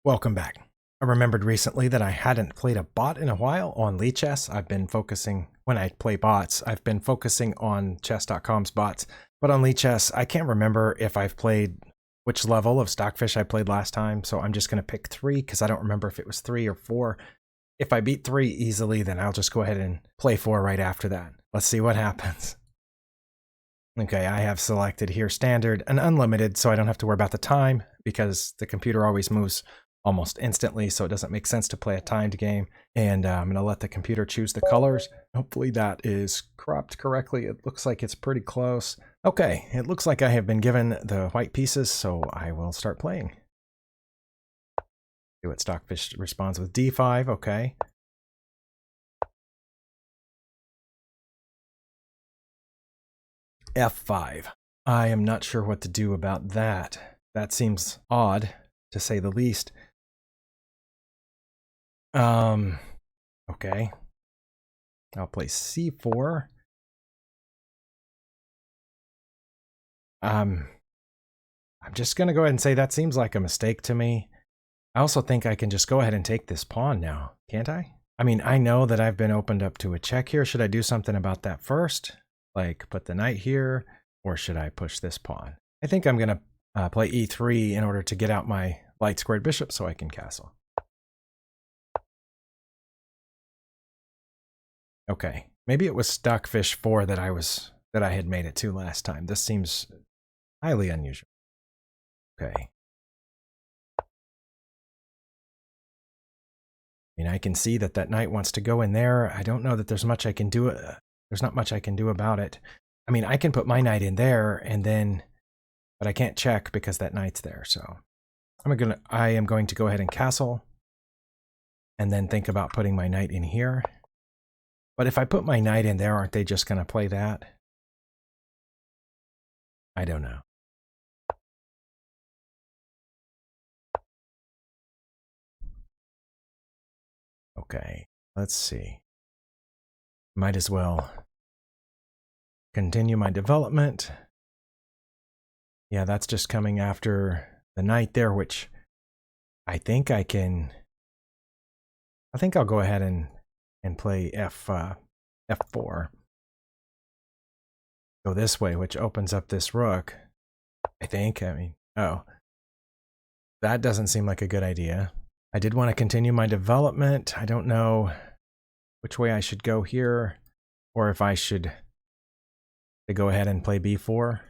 Welcome back. I remembered recently that I hadn't played a bot in a while on Lee Chess. I've been focusing, when I play bots, I've been focusing on chess.com's bots. But on Lee Chess, I can't remember if I've played which level of Stockfish I played last time. So I'm just going to pick 3 because I don't remember if it was 3 or 4. If I beat 3 easily, then I'll just go ahead and play 4 right after that. Let's see what happens. Okay, I have selected here standard and unlimited, so I don't have to worry about the time because the computer always moves almost instantly, so it doesn't make sense to play a timed game. And I'm going to let the computer choose the colors. Hopefully that is cropped correctly. It looks like it's pretty close. Okay, it looks like I have been given the white pieces, so I will start playing. See what Stockfish responds with. D5, okay. F5. I am not sure what to do about that. That seems odd, to say the least. Okay. I'll play C4. I'm just going to go ahead and say that seems like a mistake to me. I also think I can just go ahead and take this pawn now, can't I? I mean, I know that I've been opened up to a check here. Should I do something about that first? Like put the knight here, or should I push this pawn? I think I'm going to play E3 in order to get out my light squared bishop so I can castle. Okay, maybe it was Stockfish 4 that I had made it to last time. This seems highly unusual. Okay. I mean, I can see that that knight wants to go in there. I don't know that there's much I can do. There's not much I can do about it. I mean, I can put my knight in there and then, but I can't check because that knight's there. So I am going to go ahead and castle and then think about putting my knight in here. But if I put my knight in there, aren't they just going to play that? I don't know. Okay, let's see. Might as well continue my development. Yeah, that's just coming after the knight there, which I think I can. I think I'll go ahead and play F4. Go this way, which opens up this rook. I think. I mean, oh, that doesn't seem like a good idea. I did want to continue my development. I don't know which way I should go here, or if I should go ahead and play B4.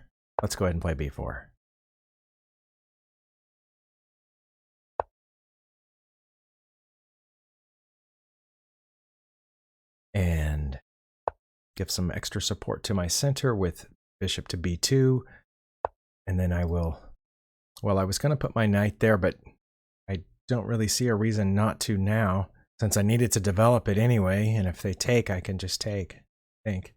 Let's go ahead and play B4. And give some extra support to my center with bishop to B2. And then I will, well, I was going to put my knight there, but I don't really see a reason not to now, since I needed to develop it anyway. And if they take, I can just take, I think.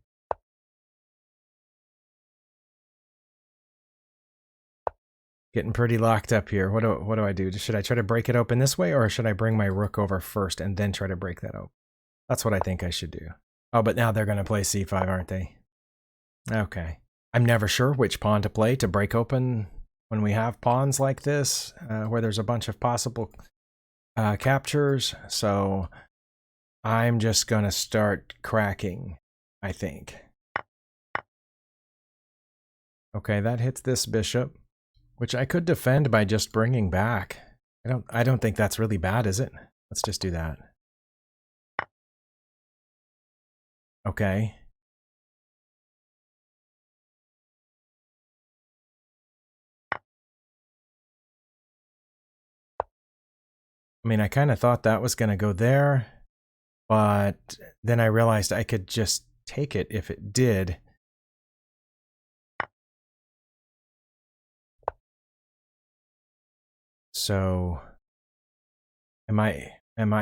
Getting pretty locked up here. What do I do? Should I try to break it open this way, or should I bring my rook over first and then try to break that open? That's what I think I should do. Oh, but now they're going to play C5, aren't they? Okay. I'm never sure which pawn to play to break open when we have pawns like this, where there's a bunch of possible captures. So I'm just going to start cracking, I think. Okay, that hits this bishop, which I could defend by just bringing back. I don't think that's really bad, is it? Let's just do that. Okay. I mean, I kind of thought that was going to go there, but then I realized I could just take it if it did. So am I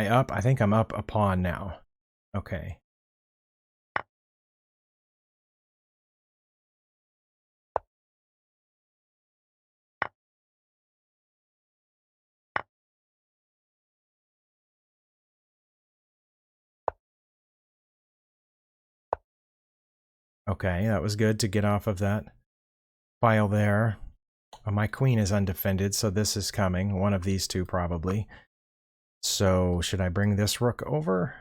up? I think I'm up a pawn now. Okay. Okay, that was good to get off of that file there. My queen is undefended, so this is coming. One of these two probably. So should I bring this rook over?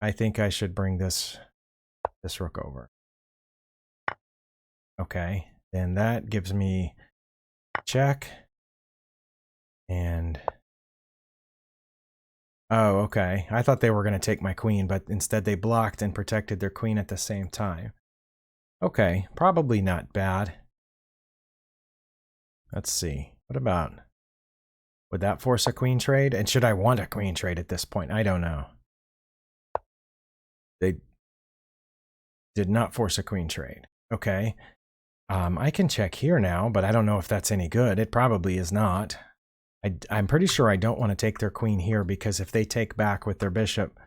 I think I should bring this rook over. Okay, then that gives me check. And oh, okay. I thought they were going to take my queen, but instead they blocked and protected their queen at the same time. Okay, probably not bad. Let's see. What about... would that force a queen trade? And should I want a queen trade at this point? I don't know. They did not force a queen trade. Okay. I can check here now, but I don't know if that's any good. It probably is not. I'm pretty sure I don't want to take their queen here, because if they take back with their bishop,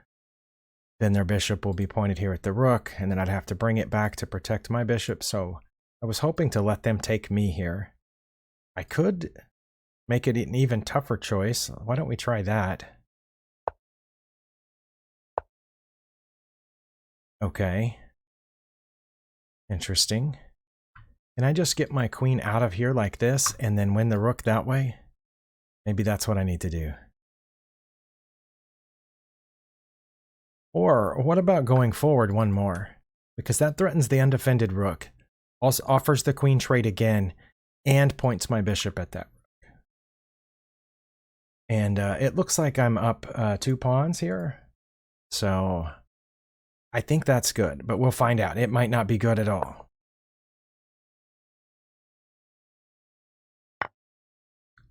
then their bishop will be pointed here at the rook, and then I'd have to bring it back to protect my bishop. So I was hoping to let them take me here. I could make it an even tougher choice. Why don't we try that? Okay. Interesting. Can I just get my queen out of here like this and then win the rook that way? Maybe that's what I need to do. Or what about going forward one more? Because that threatens the undefended rook. Also offers the queen trade again and points my bishop at that rook. And it looks like I'm up 2 pawns here. So I think that's good, but we'll find out. It might not be good at all.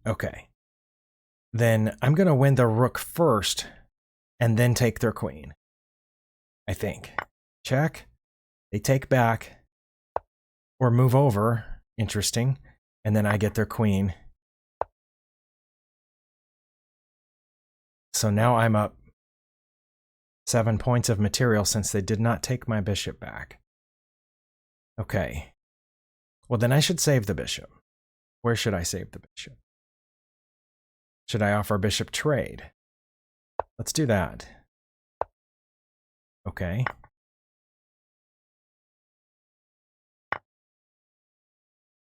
Okay. Then I'm going to win the rook first and then take their queen. I think. Check. They take back or move over. Interesting. And then I get their queen. So now I'm up 7 points of material since they did not take my bishop back. Okay. Well, then I should save the bishop. Where should I save the bishop? Should I offer bishop trade? Let's do that. Okay.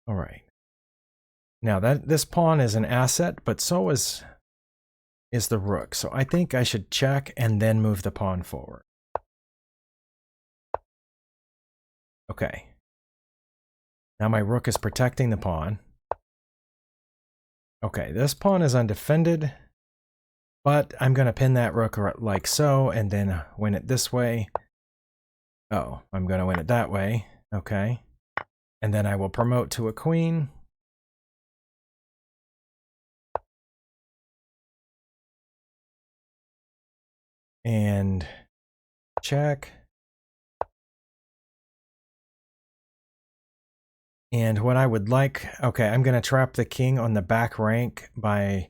All right. Now this pawn is an asset, but so is the rook. So I think I should check and then move the pawn forward. Okay. Now my rook is protecting the pawn. Okay, this pawn is undefended, but I'm going to pin that rook like so and then win it this way. Oh, I'm going to win it that way. Okay. And then I will promote to a queen. And check. And what I would like, okay, I'm going to trap the king on the back rank by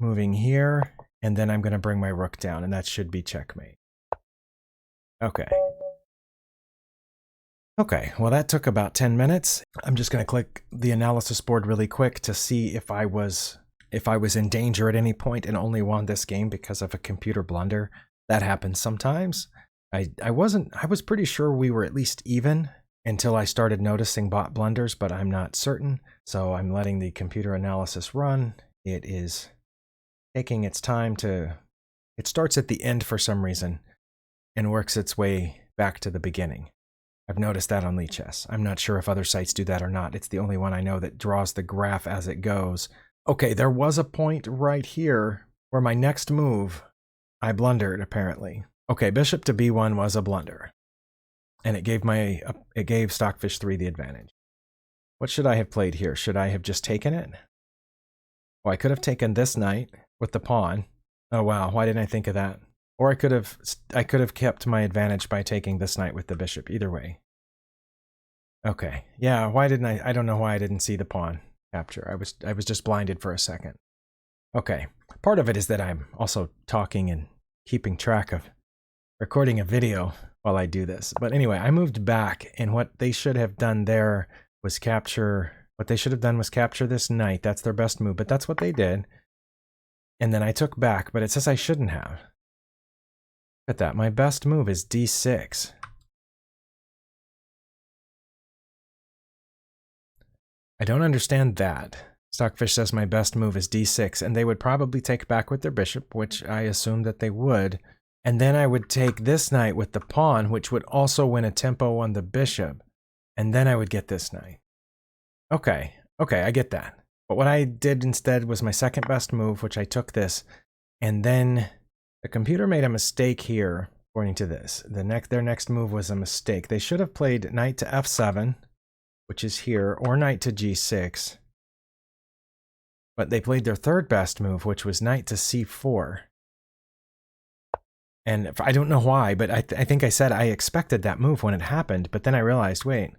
moving here, and then I'm going to bring my rook down, and that should be checkmate. Okay. Okay, well that took about 10 minutes. I'm just going to click the analysis board really quick to see if I was in danger at any point and only won this game because of a computer blunder. That happens sometimes. I was pretty sure we were at least even until I started noticing bot blunders, but I'm not certain. So I'm letting the computer analysis run. It is taking its time to... It starts at the end for some reason and works its way back to the beginning. I've noticed that on Lichess. I'm not sure if other sites do that or not. It's the only one I know that draws the graph as it goes. Okay, there was a point right here where my next move, I blundered, apparently. Okay, bishop to b1 was a blunder. And it gave Stockfish 3 the advantage. What should I have played here? Should I have just taken it? Oh, I could have taken this knight with the pawn. Oh wow, why didn't I think of that? Or I could have kept my advantage by taking this knight with the bishop. Either way. Okay. Yeah, why didn't I don't know why I didn't see the pawn capture. I was just blinded for a second. Okay. Part of it is that I'm also talking and keeping track of recording a video while I do this. But anyway, I moved back, and what they should have done there was capture... What they should have done was capture this knight. That's their best move, but that's what they did. And then I took back, but it says I shouldn't have. Look at that. My best move is d6. I don't understand that. Stockfish says my best move is d6, and they would probably take back with their bishop, which I assumed that they would. And then I would take this knight with the pawn, which would also win a tempo on the bishop. And then I would get this knight. Okay, I get that. But what I did instead was my second best move, which I took this. And then the computer made a mistake here, according to this. Their next move was a mistake. They should have played knight to f7, which is here, or knight to g6. But they played their third best move, which was knight to c4. And I don't know why, but I think I said I expected that move when it happened, but then I realized, wait,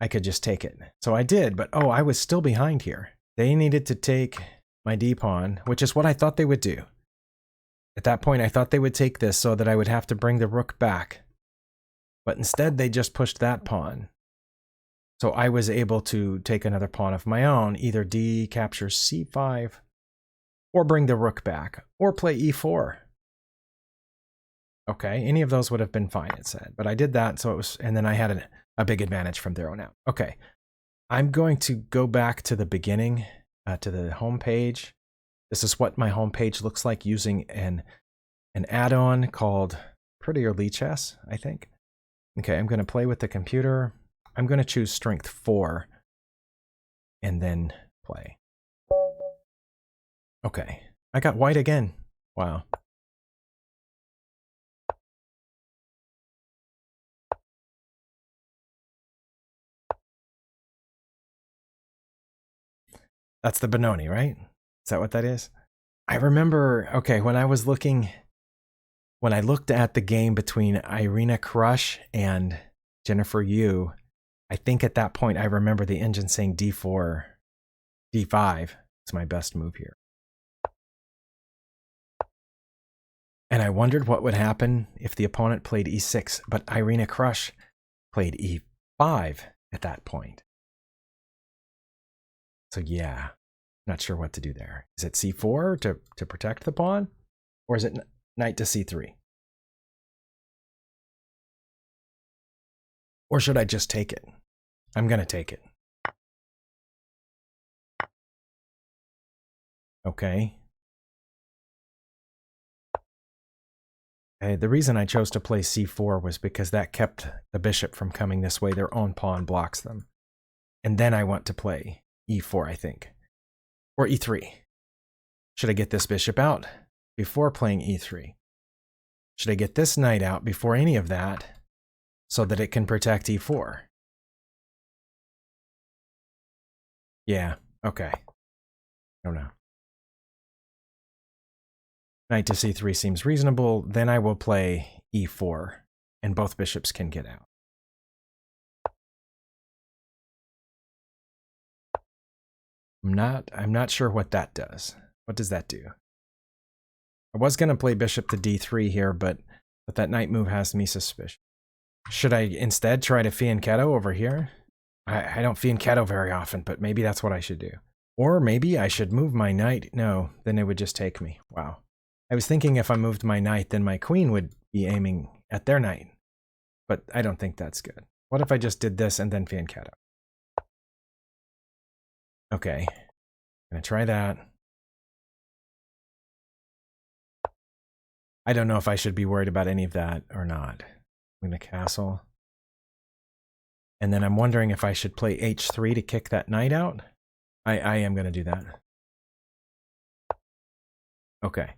I could just take it. So I did, but oh, I was still behind here. They needed to take my d-pawn, which is what I thought they would do. At that point, I thought they would take this so that I would have to bring the rook back. But instead, they just pushed that pawn. So I was able to take another pawn of my own, either d captures c5, or bring the rook back, or play e4. Okay, any of those would have been fine, it said. But I did that, so it was, and then I had a big advantage from there on out. Okay, I'm going to go back to the beginning, to the home page. This is what my home page looks like using an add-on called Prettier Lichess, I think. Okay, I'm going to play with the computer. I'm going to choose strength 4 and then play. Okay, I got white again. Wow. That's the Benoni, right? Is that what that is? I remember, okay, when I looked at the game between Irina Krush and Jennifer Yu, I think at that point I remember the engine saying d4, d5 is my best move here. And I wondered what would happen if the opponent played e6, but Irina Krush played e5 at that point. So yeah, not sure what to do there. Is it c4 to protect the pawn? Or is it knight to c3? Or should I just take it? I'm going to take it. Okay. The reason I chose to play c4 was because that kept the bishop from coming this way. Their own pawn blocks them. And then I want to play e4, I think. Or e3. Should I get this bishop out before playing e3? Should I get this knight out before any of that so that it can protect e4? Yeah, okay. I don't know. Knight to c3 seems reasonable. Then I will play e4, and both bishops can get out. I'm not sure what that does. What does that do? I was going to play bishop to d3 here, but that knight move has me suspicious. Should I instead try to fianchetto over here? I don't fianchetto very often, but maybe that's what I should do. Or maybe I should move my knight. No, then it would just take me. Wow. I was thinking if I moved my knight, then my queen would be aiming at their knight. But I don't think that's good. What if I just did this and then fianchetto? Okay. I'm going to try that. I don't know if I should be worried about any of that or not. I'm going to castle. And then I'm wondering if I should play h3 to kick that knight out. I am going to do that. Okay.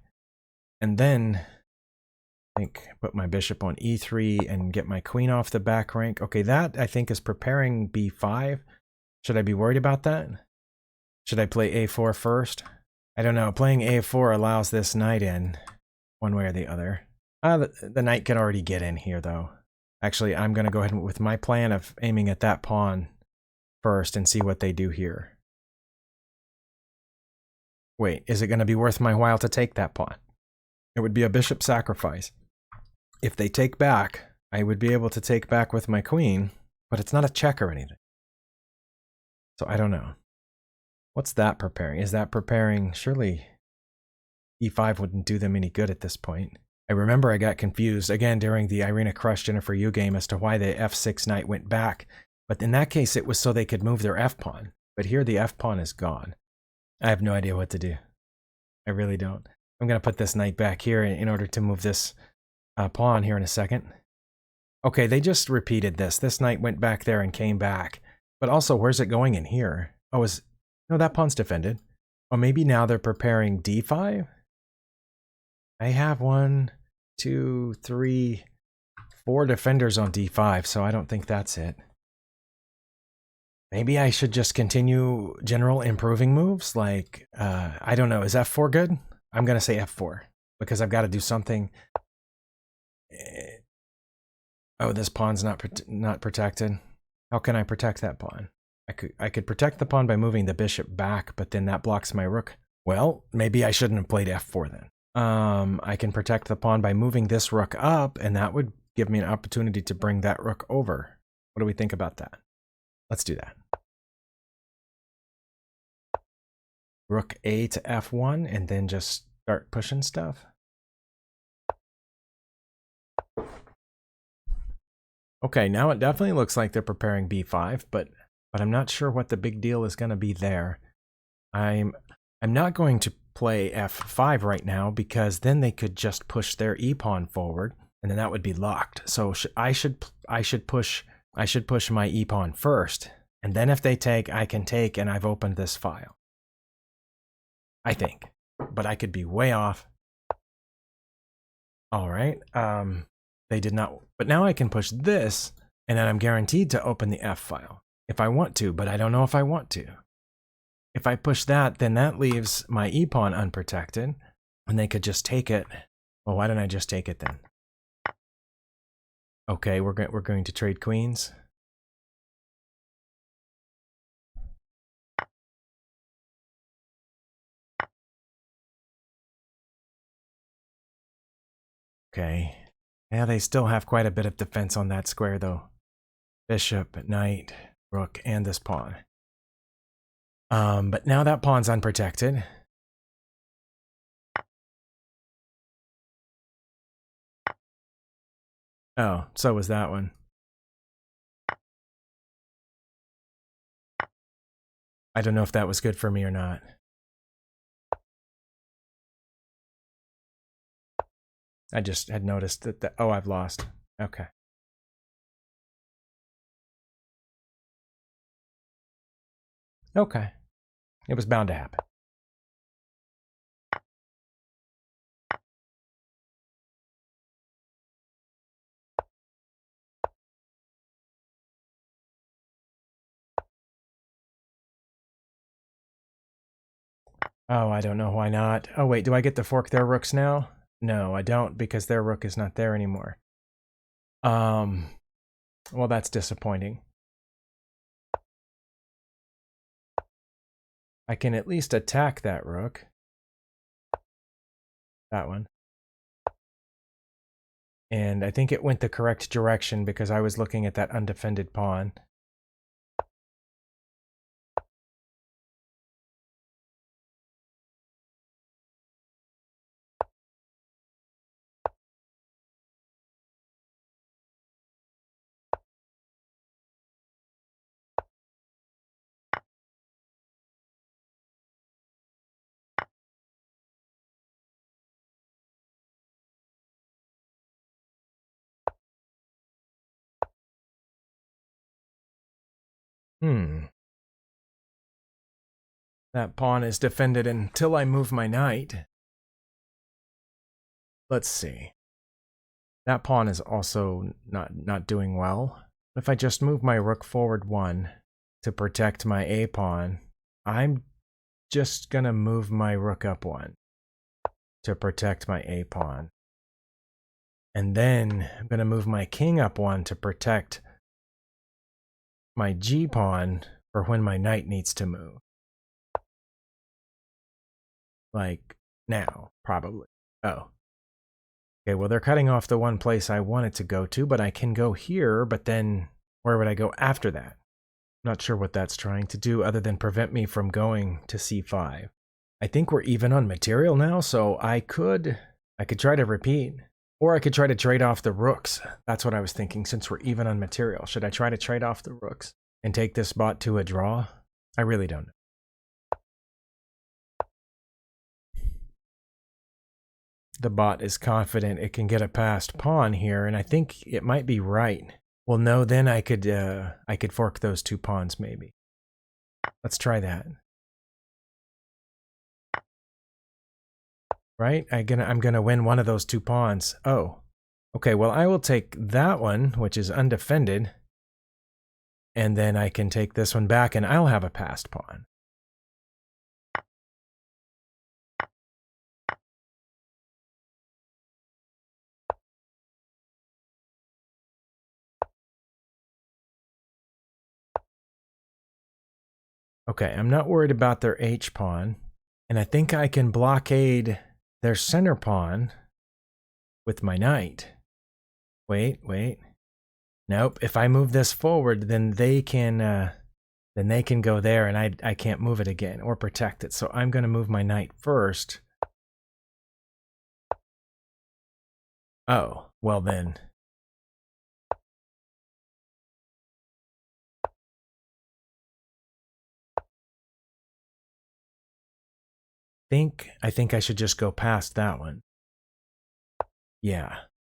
And then I think put my bishop on e3 and get my queen off the back rank. Okay, that I think is preparing b5. Should I be worried about that? Should I play a4 first? I don't know. Playing a4 allows this knight in one way or the other. The knight can already get in here, though. Actually, I'm going to go ahead with my plan of aiming at that pawn first and see what they do here. Wait, is it going to be worth my while to take that pawn? It would be a bishop sacrifice. If they take back, I would be able to take back with my queen, but it's not a check or anything. So I don't know. What's that preparing? Is that preparing? Surely e5 wouldn't do them any good at this point. I remember I got confused again during the Irina Krush Jennifer Yu game as to why the f6 knight went back. But in that case, it was so they could move their f pawn. But here the F pawn is gone. I have no idea what to do. I really don't. I'm going to put this knight back here in order to move this pawn here in a second. Okay, they just repeated this. This knight went back there and came back. But also, where's it going in here? Oh, no, that pawn's defended. Or maybe now they're preparing d5? I have 1, 2, 3, 4 defenders on d5, so I don't think that's it. Maybe I should just continue general improving moves, like, I don't know, is f4 good? I'm going to say f4, because I've got to do something. Oh, this pawn's not protected. How can I protect that pawn? I could protect the pawn by moving the bishop back, but then that blocks my rook. Well, maybe I shouldn't have played f4 then. I can protect the pawn by moving this rook up, and that would give me an opportunity to bring that rook over. What do we think about that? Let's do that. Rook a to f1, and then just start pushing stuff. Okay, now it definitely looks like they're preparing b5, but I'm not sure what the big deal is going to be there. I'm not going to play f5 right now, because then they could just push their e-pawn forward, and then that would be locked. So I should push my e-pawn first, and then if they take, I can take, and I've opened this file. I think, but I could be way off. All right, they did not, but now I can push this, and then I'm guaranteed to open the F file if I want to, but I don't know if I want to. If I push that, then that leaves my e-pawn unprotected, and they could just take it. Well, why didn't I just take it then? Okay, we're going to trade queens. Okay. Yeah, they still have quite a bit of defense on that square, though. Bishop, knight, rook, and this pawn. But now that pawn's unprotected. Oh, so was that one. I don't know if that was good for me or not. I just had noticed that oh, I've lost. Okay. Okay. It was bound to happen. Oh, I don't know why not. Oh, wait, do I get to fork their rooks now? No, I don't, because their rook is not there anymore. Well, that's disappointing. I can at least attack that rook. That one. And I think it went the correct direction because I was looking at that undefended pawn. That pawn is defended until I move my knight. Let's see. That pawn is also not doing well. If I just move my rook forward 1 to protect my A pawn, I'm just gonna move my rook up 1 to protect my A pawn. And then I'm gonna move my king up 1 to protect my G pawn for when my knight needs to move. Like now, probably. Oh. Okay, well, they're cutting off the one place I wanted to go to, but I can go here, but then where would I go after that? Not sure what that's trying to do other than prevent me from going to c5. I think we're even on material now, so I could try to repeat, or I could try to trade off the rooks. That's what I was thinking, since we're even on material. Should I try to trade off the rooks and take this bot to a draw? I really don't know. The bot is confident it can get a passed pawn here, and I think it might be right. Well, no, then I could fork those 2 pawns maybe. Let's try that. Right? I'm gonna win one of those 2 pawns. Oh. Okay, well, I will take that one, which is undefended, and then I can take this one back, and I'll have a passed pawn. Okay, I'm not worried about their H pawn, and I think I can blockade their center pawn with my knight. Wait. Nope, if I move this forward, then they can go there, and I can't move it again or protect it. So I'm going to move my knight first. Oh, well then. I think I should just go past that one. Yeah,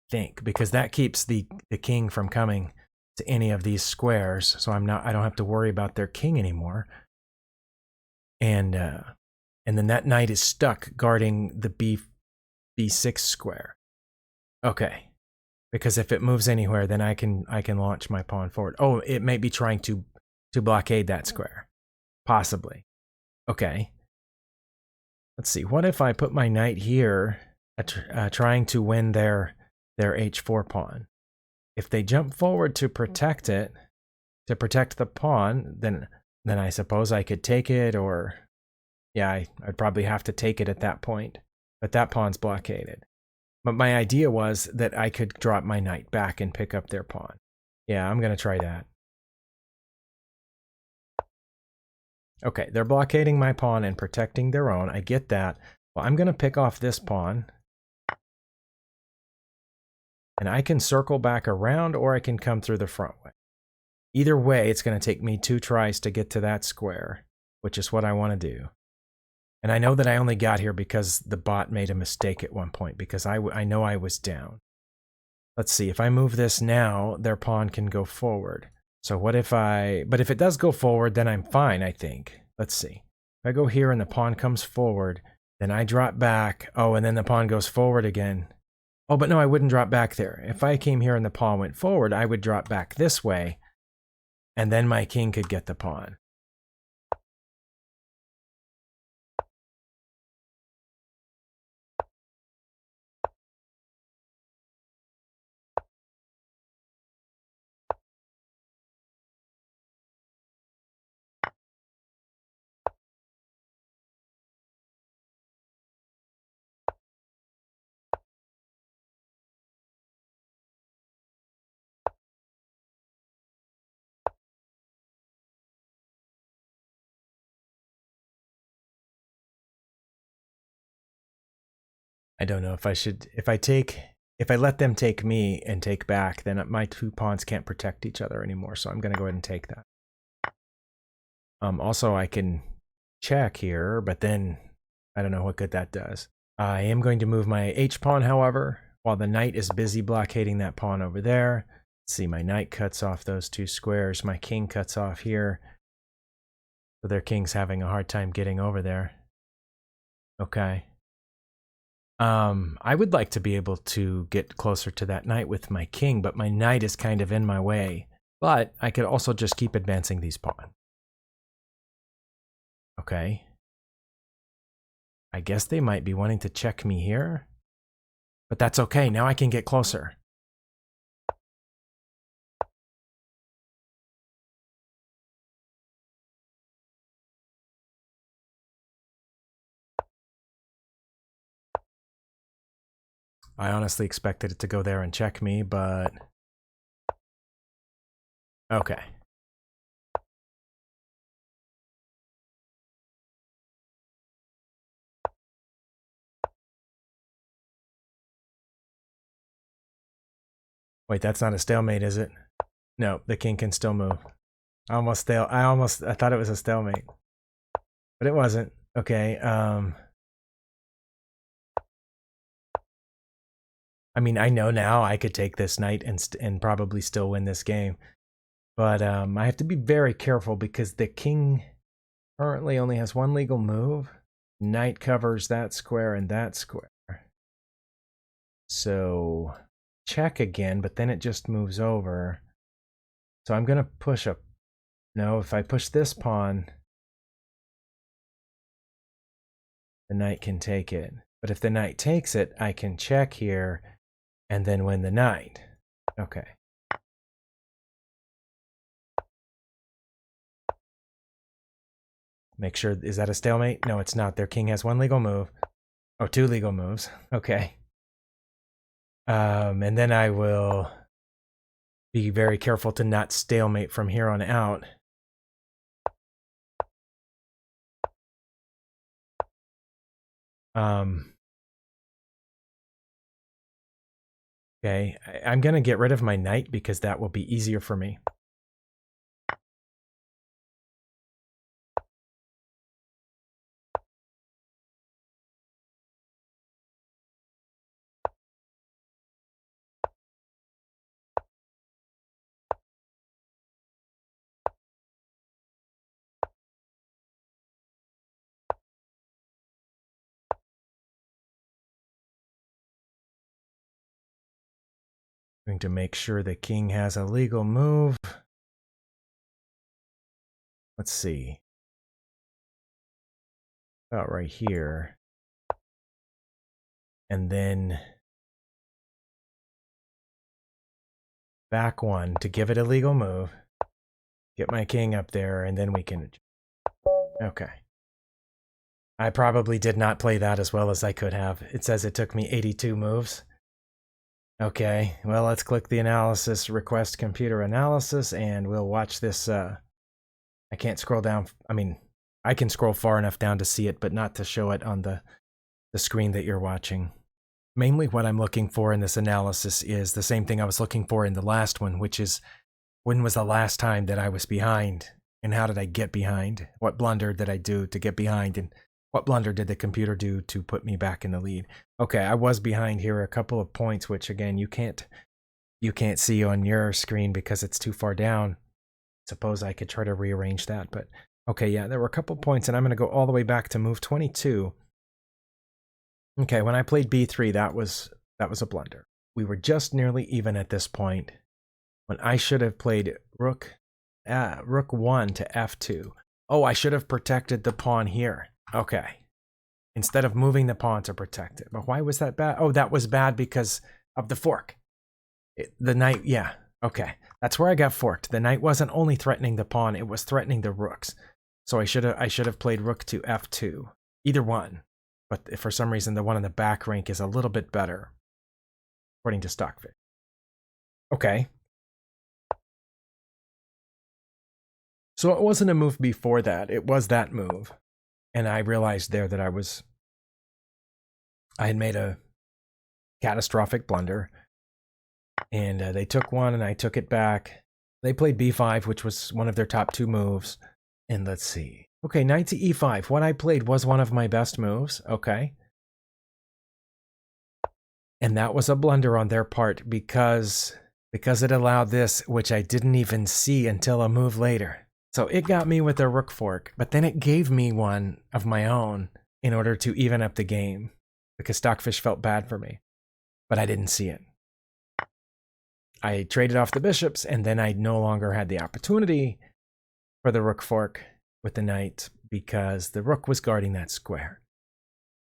because that keeps the king from coming to any of these squares, so I don't have to worry about their king anymore. And then that knight is stuck guarding the b6 square. Okay. Because if it moves anywhere, then I can launch my pawn forward. Oh, it may be trying to blockade that square. Possibly. Okay. Let's see. What if I put my knight here, trying to win their h4 pawn? If they jump forward to protect it, to protect the pawn, then I suppose I could take it, or yeah, I'd probably have to take it at that point. But that pawn's blockaded. But my idea was that I could drop my knight back and pick up their pawn. Yeah, I'm going to try that. Okay, they're blockading my pawn and protecting their own. I get that. Well, I'm going to pick off this pawn. And I can circle back around, or I can come through the front way. Either way, it's going to take me 2 tries to get to that square, which is what I want to do. And I know that I only got here because the bot made a mistake at one point, because I know I was down. Let's see, if I move this now, their pawn can go forward. So what if but if it does go forward, then I'm fine, I think. Let's see. If I go here and the pawn comes forward, then I drop back. Oh, and then the pawn goes forward again. Oh, but no, I wouldn't drop back there. If I came here and the pawn went forward, I would drop back this way, and then my king could get the pawn. I don't know if I should, if I let them take me and take back, then my 2 pawns can't protect each other anymore, so I'm going to go ahead and take that. Also, I can check here, but then I don't know what good that does. I am going to move my h-pawn, however, while the knight is busy blockading that pawn over there. Let's see, my knight cuts off those 2 squares. My king cuts off here. So their king's having a hard time getting over there. Okay. I would like to be able to get closer to that knight with my king, but my knight is kind of in my way. But I could also just keep advancing these pawns. Okay. I guess they might be wanting to check me here. But that's okay, now I can get closer. I honestly expected it to go there and check me, but... Okay. Wait, that's not a stalemate, is it? No, the king can still move. I thought it was a stalemate, but it wasn't. Okay. I mean, I know now I could take this knight and probably still win this game, but I have to be very careful because the king currently only has one legal move. Knight covers that square and that square. So check again, but then it just moves over. So I'm gonna push a. No, if I push this pawn, the knight can take it. But if the knight takes it, I can check here and then win the knight. Okay. Make sure, is that a stalemate? No, it's not. Their king has one legal move. Oh, two legal moves. Okay. And then I will be very careful to not stalemate from here on out. Okay, I'm going to get rid of my knight because that will be easier for me. Going to make sure the king has a legal move. Let's see. About right here. And then back one to give it a legal move. Get my king up there, and then we can... Okay. I probably did not play that as well as I could have. It says it took me 82 moves. Okay, well, let's click the analysis, request computer analysis, and we'll watch this. I can't scroll down. I mean, I can scroll far enough down to see it, but not to show it on the screen that you're watching. Mainly what I'm looking for in this analysis is the same thing I was looking for in the last one, which is when was the last time that I was behind, and how did I get behind? What blunder did I do to get behind, and what blunder did the computer do to put me back in the lead? Okay, I was behind here a couple of points, which again, you can't see on your screen because it's too far down. Suppose I could try to rearrange that, but okay, yeah, there were a couple points, and I'm going to go all the way back to move 22. Okay, when I played b3, that was a blunder. We were just nearly even at this point when I should have played rook 1 to f2. Oh, I should have protected the pawn here. Okay. Instead of moving the pawn to protect it. But why was that bad? Oh, that was bad because of the fork. The knight, yeah. Okay. That's where I got forked. The knight wasn't only threatening the pawn, it was threatening the rooks. So I should have played rook to f2. Either one. But for some reason, the one in the back rank is a little bit better, according to Stockfish. Okay. So it wasn't a move before that. It was that move. And I realized there that I had made a catastrophic blunder. And they took one and I took it back. They played b5, which was one of their top two moves. And let's see. Okay, knight to e5. What I played was one of my best moves. Okay. And that was a blunder on their part because it allowed this, which I didn't even see until a move later. So it got me with a rook fork, but then it gave me one of my own in order to even up the game because Stockfish felt bad for me, but I didn't see it. I traded off the bishops, and then I no longer had the opportunity for the rook fork with the knight because the rook was guarding that square.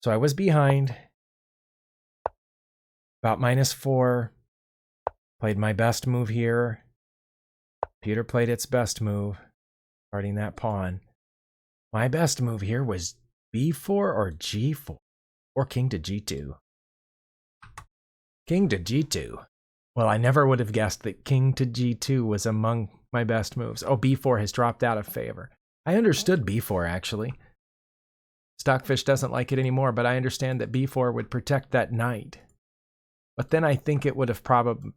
So I was behind, about -4, played my best move here. Peter played its best move, guarding that pawn. My best move here was b4 or g4, or king to g2. King to g2. Well, I never would have guessed that king to g2 was among my best moves. Oh, b4 has dropped out of favor. I understood b4, actually. Stockfish doesn't like it anymore, but I understand that b4 would protect that knight. But then I think it would have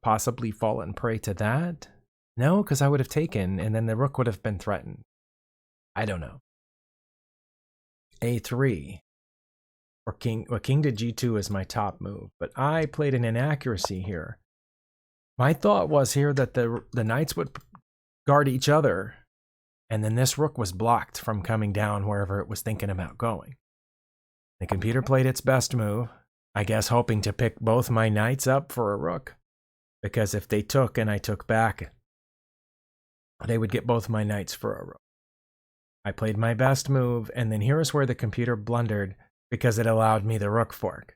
possibly fallen prey to that. No, because I would have taken, and then the rook would have been threatened. I don't know. A3. Or king. Well, king to G2 is my top move, but I played an inaccuracy here. My thought was here that the knights would guard each other, and then this rook was blocked from coming down wherever it was thinking about going. The computer played its best move, I guess hoping to pick both my knights up for a rook, because if they took and I took back, they would get both my knights for a rook. I played my best move, and then here is where the computer blundered because it allowed me the rook fork.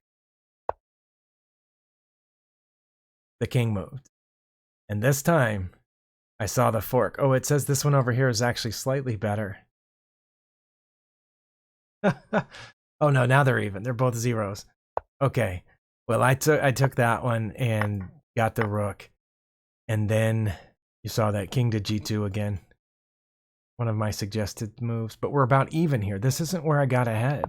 The king moved. And this time, I saw the fork. Oh, it says this one over here is actually slightly better. Oh no, now they're even. They're both zeros. Okay. Well, I took that one and got the rook. And then you saw that king to G2 again. One of my suggested moves. But we're about even here. This isn't where I got ahead.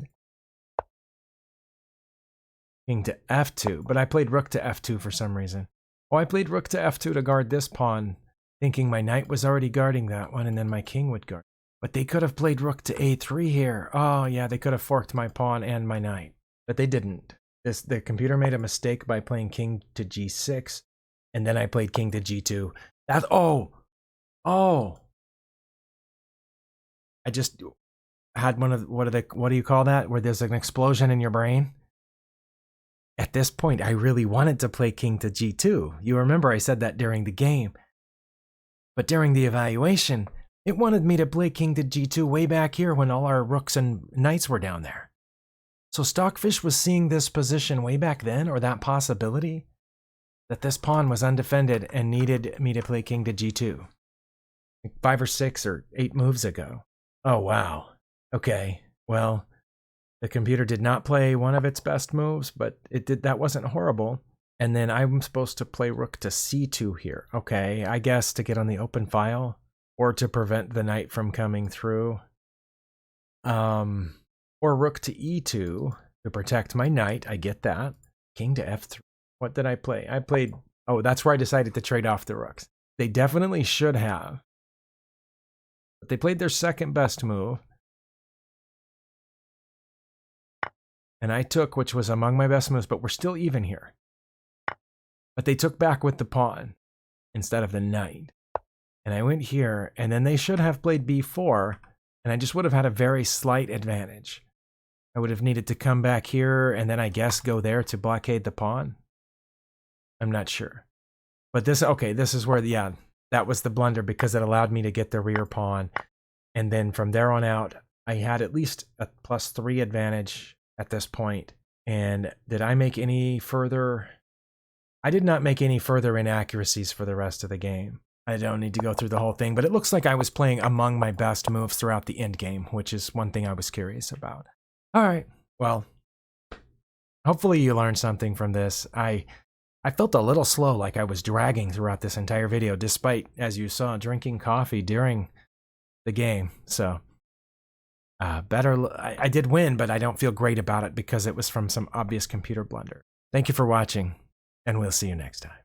King to F2. But I played rook to F2 for some reason. Oh, I played rook to F2 to guard this pawn, thinking my knight was already guarding that one, and then my king would guard. But they could have played rook to A3 here. Oh, yeah, they could have forked my pawn and my knight. But they didn't. The computer made a mistake by playing king to G6, and then I played king to G2. That's, oh! I just had one of, what do you call that? Where there's an explosion in your brain? At this point, I really wanted to play king to G2. You remember I said that during the game. But during the evaluation, it wanted me to play king to G2 way back here when all our rooks and knights were down there. So Stockfish was seeing this position way back then, or that possibility, that this pawn was undefended and needed me to play king to G2. Like 5 or 6 or 8 moves ago. Oh, wow. Okay, well, the computer did not play one of its best moves, but it did. That wasn't horrible. And then I'm supposed to play rook to C2 here. Okay, I guess to get on the open file or to prevent the knight from coming through. Or rook to E2 to protect my knight. I get that. King to F3. What did I play? I played, oh, that's where I decided to trade off the rooks. They definitely should have. But they played their second best move. And I took, which was among my best moves, but we're still even here. But they took back with the pawn instead of the knight. And I went here, and then they should have played B4, and I just would have had a very slight advantage. I would have needed to come back here, and then I guess go there to blockade the pawn. I'm not sure. But this, okay, this is where, yeah, that was the blunder because it allowed me to get the rear pawn. And then from there on out, I had at least a +3 advantage at this point. And did I make any further? I did not make any further inaccuracies for the rest of the game. I don't need to go through the whole thing, but it looks like I was playing among my best moves throughout the end game, which is one thing I was curious about. All right, well, hopefully you learned something from this. I felt a little slow, like I was dragging throughout this entire video, despite, as you saw, drinking coffee during the game. So I did win, but I don't feel great about it because it was from some obvious computer blunder. Thank you for watching, and we'll see you next time.